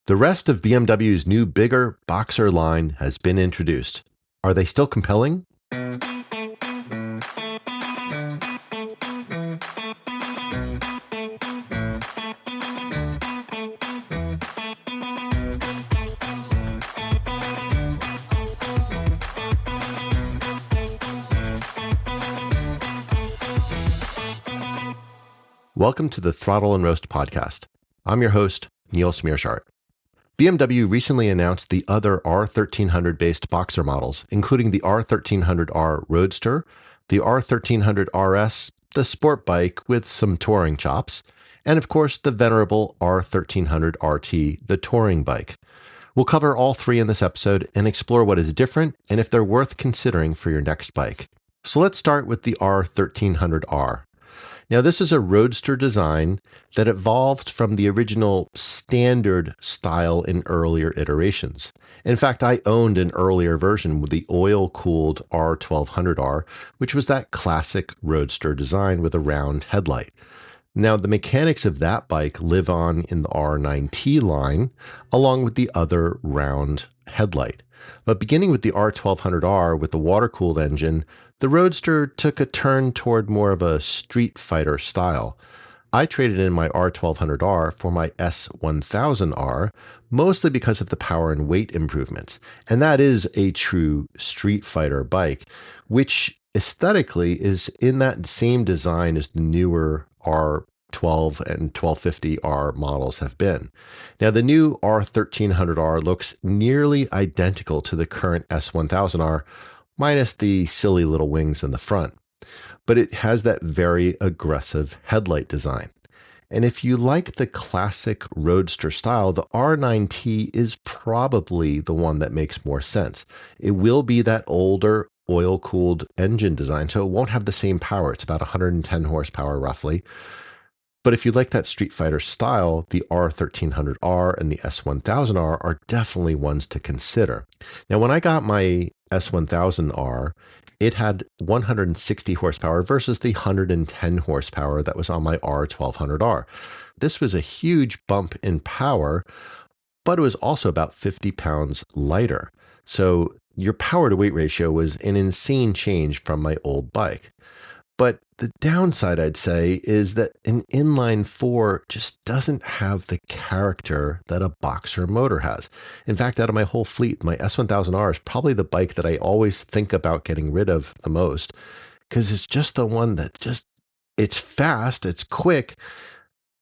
The rest of BMW's new bigger Boxer line has been introduced. Are they still compelling? Welcome to the Throttle and Roast podcast. I'm your host, Niels Meersschaert. BMW recently announced the other R1300-based Boxer models, including the R1300 R Roadster, the R1300 RS, the sport bike with some touring chops, and of course the venerable R1300 RT, the touring bike. We'll cover all three in this episode and explore what is different and if they're worth considering for your next bike. So let's start with the R1300R. Now, this is a roadster design that evolved from the original standard style in earlier iterations. In fact, I owned an earlier version with the oil-cooled R1200R, which was that classic roadster design with a round headlight. Now, the mechanics of that bike live on in the R9T line, along with the other round headlight. But beginning with the R1200R with the water-cooled engine, the Roadster took a turn toward more of a street fighter style. I traded in my R1200R for my S1000R, mostly because of the power and weight improvements. And that is a true street fighter bike, which aesthetically is in that same design as the newer R12 and 1250R models have been. Now, the new R1300R looks nearly identical to the current S1000R, minus the silly little wings in the front. But it has that very aggressive headlight design. And if you like the classic roadster style, the R9T is probably the one that makes more sense. It will be that older oil-cooled engine design, so it won't have the same power. It's about 110 horsepower roughly. But if you like that street fighter style, the R1300R and the S1000R are definitely ones to consider. Now, when I got my S1000R, it had 160 horsepower versus the 110 horsepower that was on my R1200R. This was a huge bump in power, but it was also about 50 pounds lighter. So your power to weight ratio was an insane change from my old bike. But the downside, I'd say, is that an inline four just doesn't have the character that a Boxer motor has. In fact, out of my whole fleet, my S1000R is probably the bike that I always think about getting rid of the most, because it's just the one that it's fast, it's quick,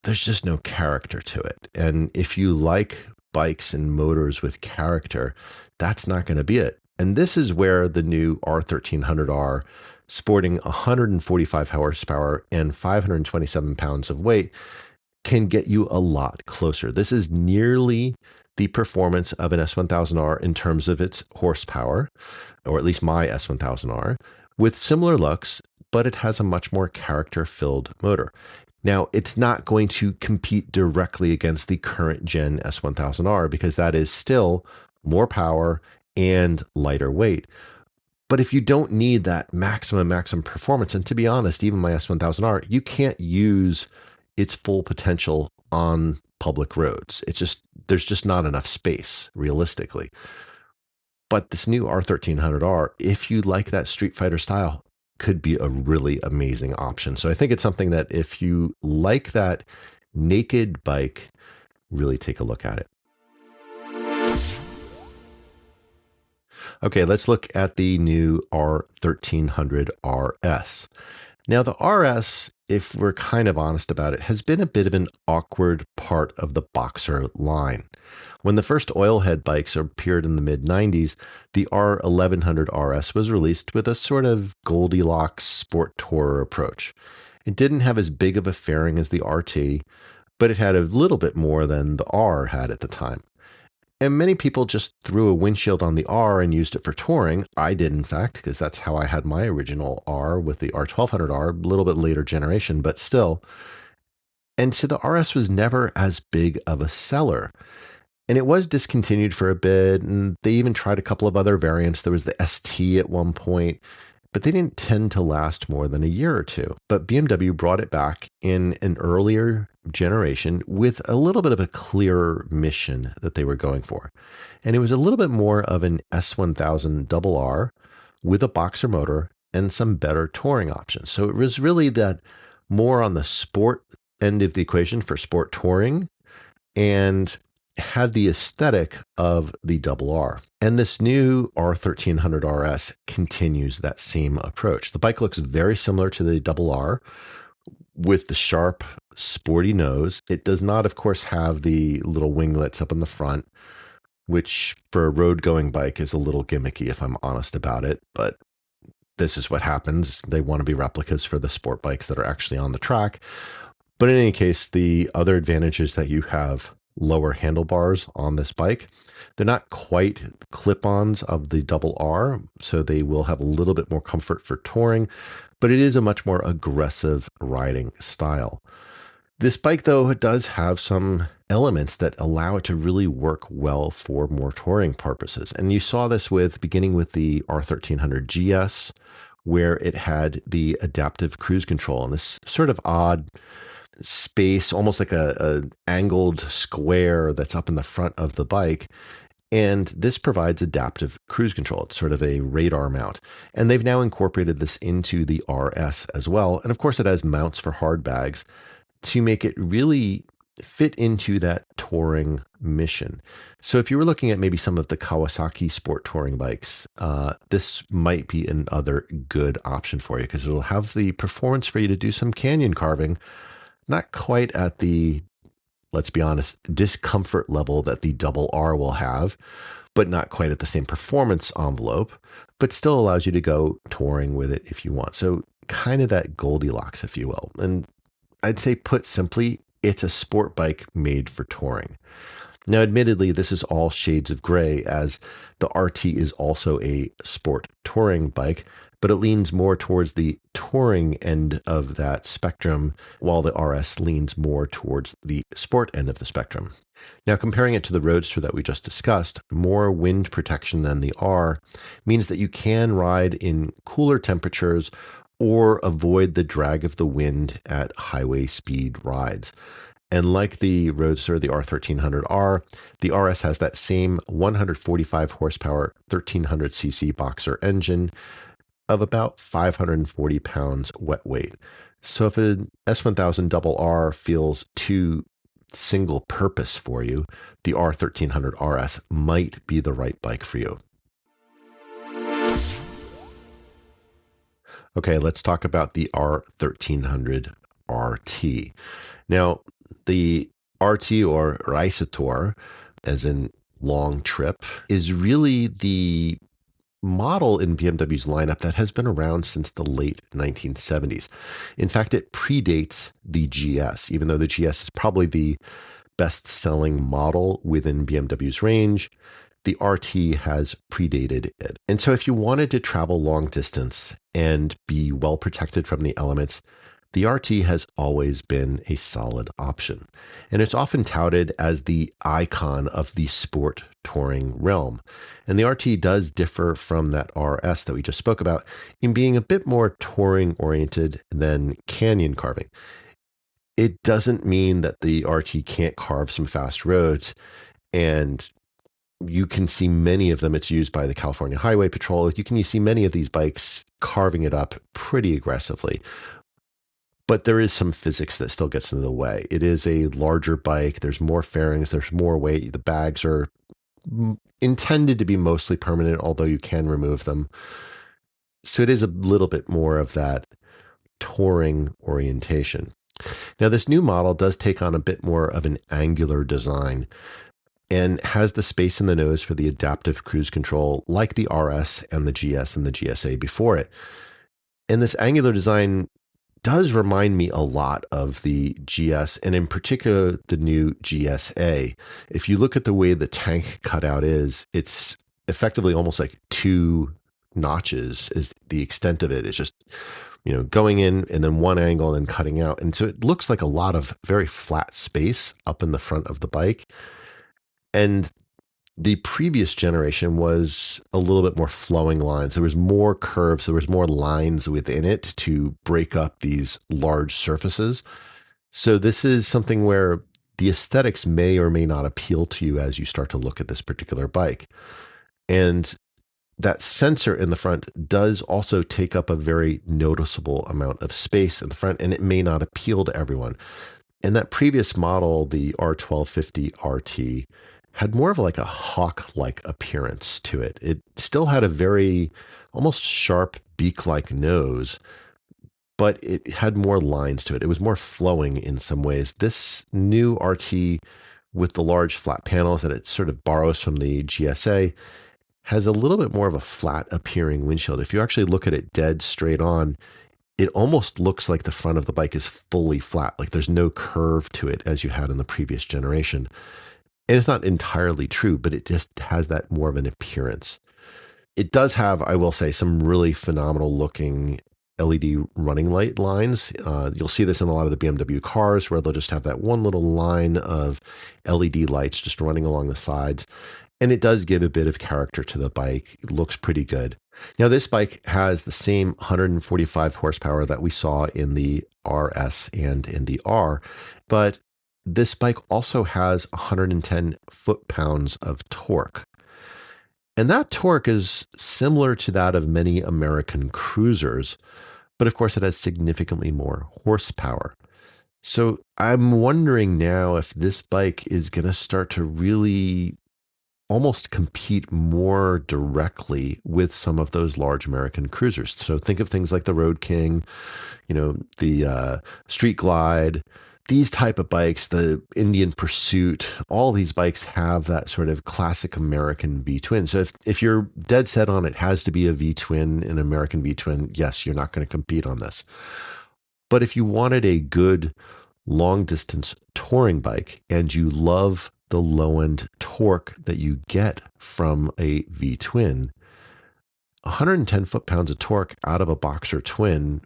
there's just no character to it. And if you like bikes and motors with character, that's not going to be it. And this is where the new R1300R, sporting 145 horsepower and 527 pounds of weight, can get you a lot closer. This is nearly the performance of an S1000R in terms of its horsepower, or at least my S1000R, with similar looks, but it has a much more character-filled motor. Now, it's not going to compete directly against the current gen S1000R because that is still more power and lighter weight. But if you don't need that maximum performance, and to be honest, even my S1000R, you can't use its full potential on public roads. There's just not enough space, realistically. But this new R1300R, if you like that street fighter style, could be a really amazing option. So I think it's something that if you like that naked bike, really take a look at it. Okay, let's look at the new R1300 RS. Now, the RS, if we're kind of honest about it, has been a bit of an awkward part of the Boxer line. When the first oilhead bikes appeared in the mid-90s, the R1100 RS was released with a sort of Goldilocks sport tourer approach. It didn't have as big of a fairing as the RT, but it had a little bit more than the R had at the time. And many people just threw a windshield on the R and used it for touring. I did, in fact, because that's how I had my original R with the R1200R, a little bit later generation, but still. And so the RS was never as big of a seller. And it was discontinued for a bit, and they even tried a couple of other variants. There was the ST at one point, but they didn't tend to last more than a year or two. But BMW brought it back in an earlier generation with a little bit of a clearer mission that they were going for. And it was a little bit more of an S1000 RR with a boxer motor and some better touring options. So it was really that more on the sport end of the equation for sport touring and had the aesthetic of the R. And this new R1300 RS continues that same approach. The bike looks very similar to the R with the sharp, sporty nose. It does not, of course, have the little winglets up in the front, which for a road-going bike is a little gimmicky, if I'm honest about it. But this is what happens. They want to be replicas for the sport bikes that are actually on the track. But in any case, the other advantage is that you have lower handlebars on this bike. They're not quite clip-ons of the R, so they will have a little bit more comfort for touring, but it is a much more aggressive riding style. This bike, though, does have some elements that allow it to really work well for more touring purposes. And you saw this beginning with the R1300 GS, where it had the adaptive cruise control and this sort of odd space, almost like a angled square that's up in the front of the bike. And this provides adaptive cruise control. It's sort of a radar mount. And they've now incorporated this into the RS as well. And of course, it has mounts for hard bags to make it really fit into that touring mission. So if you were looking at maybe some of the Kawasaki sport touring bikes, this might be another good option for you because it'll have the performance for you to do some canyon carving. Not quite at the, let's be honest, discomfort level that the R will have, but not quite at the same performance envelope, but still allows you to go touring with it if you want. So kind of that Goldilocks, if you will. And I'd say, put simply, it's a sport bike made for touring. Now, admittedly, this is all shades of gray, as the RT is also a sport touring bike, but it leans more towards the touring end of that spectrum, while the RS leans more towards the sport end of the spectrum. Now, comparing it to the Roadster that we just discussed, more wind protection than the R means that you can ride in cooler temperatures or avoid the drag of the wind at highway speed rides. And like the Roadster, the R1300R, the RS has that same 145 horsepower 1300cc boxer engine of about 540 pounds wet weight. So if an S1000 RR feels too single purpose for you, the R1300 RS might be the right bike for you. Okay, let's talk about the R1300 RT. Now, the RT, or Reisetour, as in long trip, is really the model in BMW's lineup that has been around since the late 1970s. In fact, it predates the GS, even though the GS is probably the best-selling model within BMW's range. The RT has predated it. And so if you wanted to travel long distance and be well protected from the elements, the RT has always been a solid option. And it's often touted as the icon of the sport touring realm. And the RT does differ from that RS that we just spoke about in being a bit more touring oriented than canyon carving. It doesn't mean that the RT can't carve some fast roads, and you can see many of them. It's used by the California Highway Patrol. You can see many of these bikes carving it up pretty aggressively. But there is some physics that still gets in the way. It is a larger bike. There's more fairings. There's more weight. The bags are intended to be mostly permanent, although you can remove them. So it is a little bit more of that touring orientation. Now, this new model does take on a bit more of an angular design and has the space in the nose for the adaptive cruise control like the RS and the GS and the GSA before it. And this angular design does remind me a lot of the GS, and in particular, the new GSA. If you look at the way the tank cutout is, it's effectively almost like two notches is the extent of it. It's just, going in and then one angle and then cutting out. And so it looks like a lot of very flat space up in the front of the bike. And The previous generation was a little bit more flowing lines. There was more curves, there was more lines within it to break up these large surfaces. So this is something where the aesthetics may or may not appeal to you as you start to look at this particular bike. And that sensor in the front does also take up a very noticeable amount of space in the front, and it may not appeal to everyone. In that previous model, the R1250 RT had more of like a hawk-like appearance to it. It still had a very almost sharp beak-like nose, but it had more lines to it. It was more flowing in some ways. This new RT with the large flat panels that it sort of borrows from the GSA has a little bit more of a flat appearing windshield. If you actually look at it dead straight on, it almost looks like the front of the bike is fully flat. Like there's no curve to it as you had in the previous generation. And it's not entirely true, but it just has that more of an appearance. It does have, I will say, some really phenomenal looking LED running light lines. You'll see this in a lot of the BMW cars where they'll just have that one little line of LED lights just running along the sides. And it does give a bit of character to the bike. It looks pretty good. Now, this bike has the same 145 horsepower that we saw in the RS and in the R, but this bike also has 110 foot-pounds of torque. And that torque is similar to that of many American cruisers, but of course it has significantly more horsepower. So I'm wondering now if this bike is going to start to really almost compete more directly with some of those large American cruisers. So think of things like the Road King, the Street Glide, these type of bikes, the Indian Pursuit, all these bikes have that sort of classic American V-twin. So if you're dead set on it has to be a V-twin, an American V-twin, yes, you're not going to compete on this. But if you wanted a good long distance touring bike and you love the low end torque that you get from a V-twin, 110 foot-pounds of torque out of a Boxer twin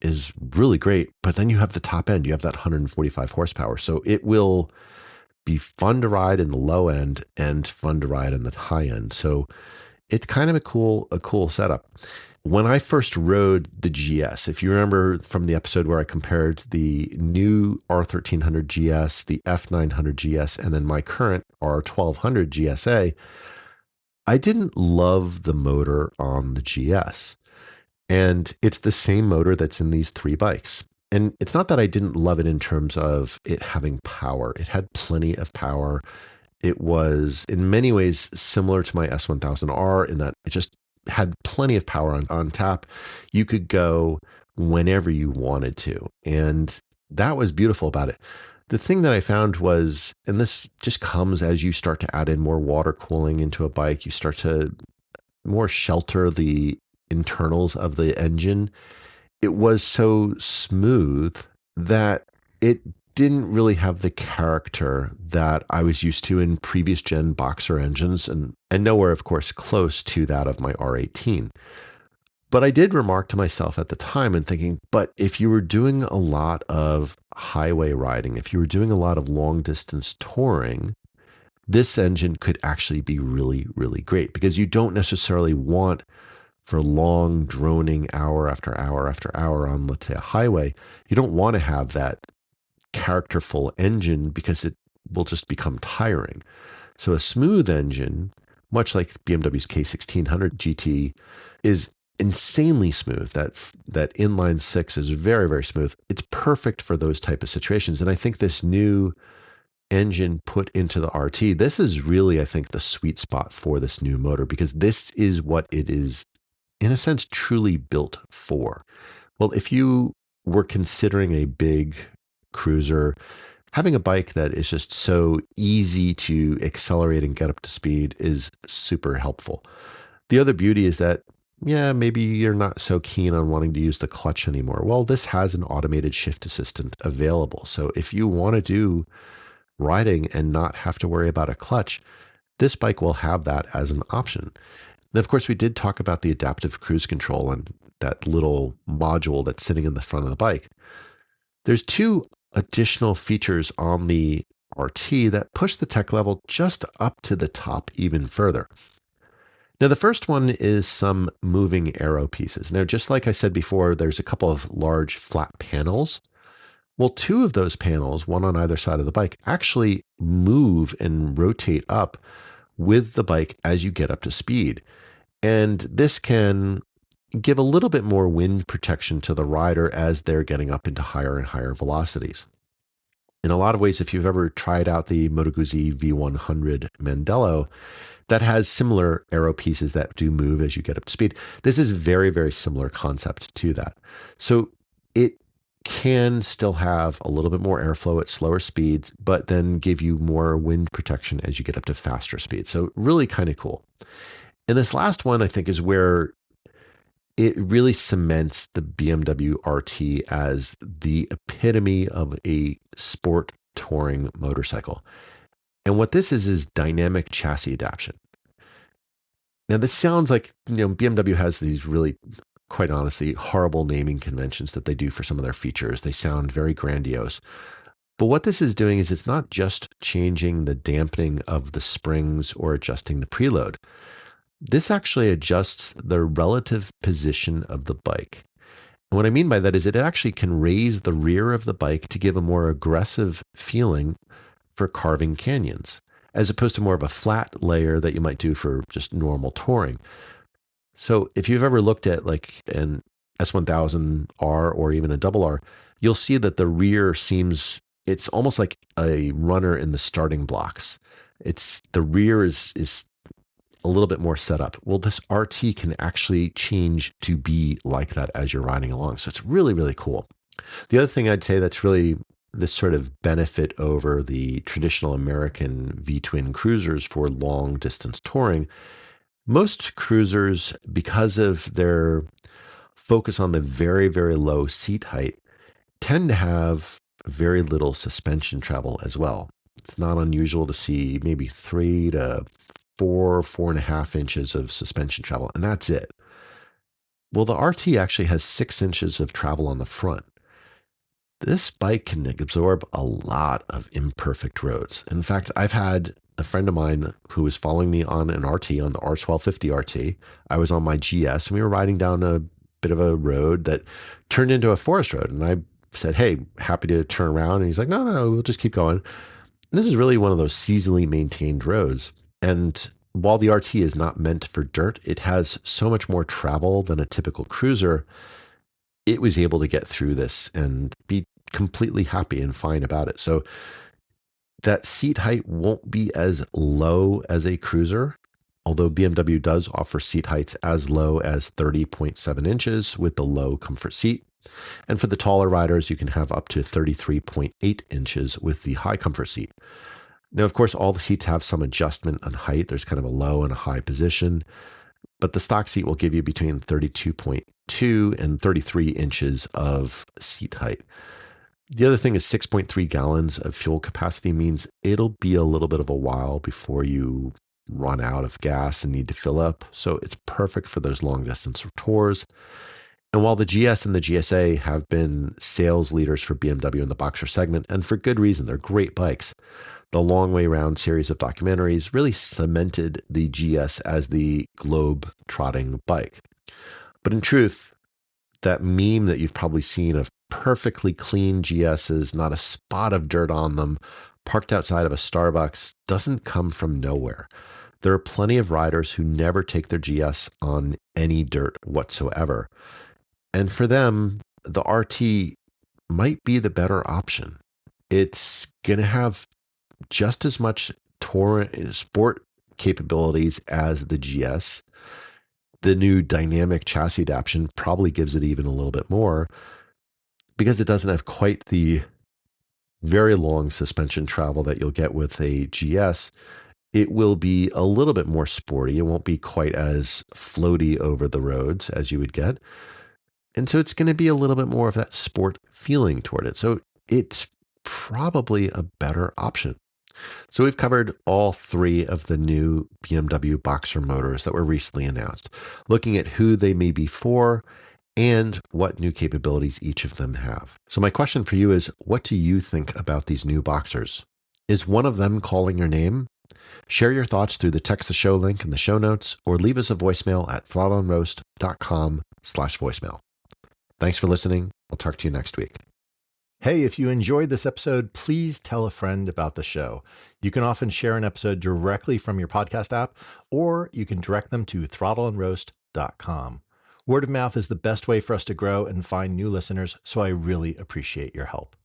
is really great, but then you have the top end, you have that 145 horsepower. So it will be fun to ride in the low end and fun to ride in the high end. So it's kind of a cool setup. When I first rode the GS, if you remember from the episode where I compared the new R1300 GS, the F900 GS, and then my current R1200 GSA, I didn't love the motor on the GS. And it's the same motor that's in these three bikes. And it's not that I didn't love it in terms of it having power. It had plenty of power. It was in many ways similar to my S1000R in that it just had plenty of power on tap. You could go whenever you wanted to. And that was beautiful about it. The thing that I found was, and this just comes as you start to add in more water cooling into a bike, you start to more shelter the internals of the engine. It was so smooth that it didn't really have the character that I was used to in previous gen Boxer engines, and nowhere, of course, close to that of my R18. But I did remark to myself at the time and thinking, but if you were doing a lot of highway riding, if you were doing a lot of long distance touring, this engine could actually be really, really great because you don't necessarily want for long droning hour after hour after hour on, let's say, a highway. You don't want to have that characterful engine because it will just become tiring. So a smooth engine, much like BMW's K1600 GT, is insanely smooth. That inline six is very, very smooth. It's perfect for those type of situations. And I think this new engine put into the RT, this is really, I think, the sweet spot for this new motor because this is what it is, in a sense, truly built for. Well, if you were considering a big cruiser, having a bike that is just so easy to accelerate and get up to speed is super helpful. The other beauty is that, yeah, maybe you're not so keen on wanting to use the clutch anymore. Well, this has an automated shift assistant available. So if you want to do riding and not have to worry about a clutch, this bike will have that as an option. And of course, we did talk about the adaptive cruise control and that little module that's sitting in the front of the bike. There's two additional features on the RT that push the tech level just up to the top even further. Now, the first one is some moving aero pieces. Now, just like I said before, there's a couple of large flat panels. Well, two of those panels, one on either side of the bike, actually move and rotate up with the bike as you get up to speed. And this can give a little bit more wind protection to the rider as they're getting up into higher and higher velocities. In a lot of ways, if you've ever tried out the Moto Guzzi V100 Mandello, that has similar aero pieces that do move as you get up to speed. This is very, very similar concept to that. So it can still have a little bit more airflow at slower speeds, but then give you more wind protection as you get up to faster speeds. So really kind of cool. And this last one, I think, is where it really cements the BMW RT as the epitome of a sport touring motorcycle. And what this is dynamic chassis adaptation. Now, this sounds like, BMW has these really, quite honestly, horrible naming conventions that they do for some of their features. They sound very grandiose. But what this is doing is it's not just changing the dampening of the springs or adjusting the preload. This actually adjusts the relative position of the bike. And what I mean by that is it actually can raise the rear of the bike to give a more aggressive feeling for carving canyons, as opposed to more of a flat layer that you might do for just normal touring. So if you've ever looked at like an S1000R or even a double R, you'll see that the rear it's almost like a runner in the starting blocks. The rear is a little bit more set up. Well, this RT can actually change to be like that as you're riding along. So it's really, really cool. The other thing I'd say that's really this sort of benefit over the traditional American V-twin cruisers for long distance touring, most cruisers, because of their focus on the very, very low seat height, tend to have very little suspension travel as well. It's not unusual to see maybe 3 to 4.5 inches of suspension travel, and that's it. Well, the RT actually has 6 inches of travel on the front. This bike can absorb a lot of imperfect roads. In fact, I've had a friend of mine who was following me on an RT, on the R1250 RT. I was on my GS, and we were riding down a bit of a road that turned into a forest road. And I said, "Hey, happy to turn around." And he's like, No, we'll just keep going. And this is really one of those seasonally maintained roads. And while the RT is not meant for dirt, it has so much more travel than a typical cruiser. It was able to get through this and be completely happy and fine about it. So that seat height won't be as low as a cruiser, although BMW does offer seat heights as low as 30.7 inches with the low comfort seat. And for the taller riders, you can have up to 33.8 inches with the high comfort seat. Now, of course, all the seats have some adjustment on height. There's kind of a low and a high position, but the stock seat will give you between 32.2 and 33 inches of seat height. The other thing is 6.3 gallons of fuel capacity means it'll be a little bit of a while before you run out of gas and need to fill up. So it's perfect for those long distance tours. And while the GS and the GSA have been sales leaders for BMW in the Boxer segment, and for good reason, they're great bikes, the Long Way Round series of documentaries really cemented the GS as the globe-trotting bike. But in truth, that meme that you've probably seen of perfectly clean GSs, not a spot of dirt on them, parked outside of a Starbucks, doesn't come from nowhere. There are plenty of riders who never take their GS on any dirt whatsoever. And for them, the RT might be the better option. It's going to have just as much sport capabilities as the GS. The new dynamic chassis adaptation probably gives it even a little bit more because it doesn't have quite the very long suspension travel that you'll get with a GS. It will be a little bit more sporty. It won't be quite as floaty over the roads as you would get. And so it's going to be a little bit more of that sport feeling toward it. So it's probably a better option. So we've covered all 3 of the new BMW Boxer motors that were recently announced, looking at who they may be for and what new capabilities each of them have. So my question for you is, what do you think about these new Boxers? Is one of them calling your name? Share your thoughts through the text the show link in the show notes or leave us a voicemail at throttleandroast.com/voicemail. Thanks for listening. I'll talk to you next week. Hey, if you enjoyed this episode, please tell a friend about the show. You can often share an episode directly from your podcast app, or you can direct them to throttleandroast.com. Word of mouth is the best way for us to grow and find new listeners, so I really appreciate your help.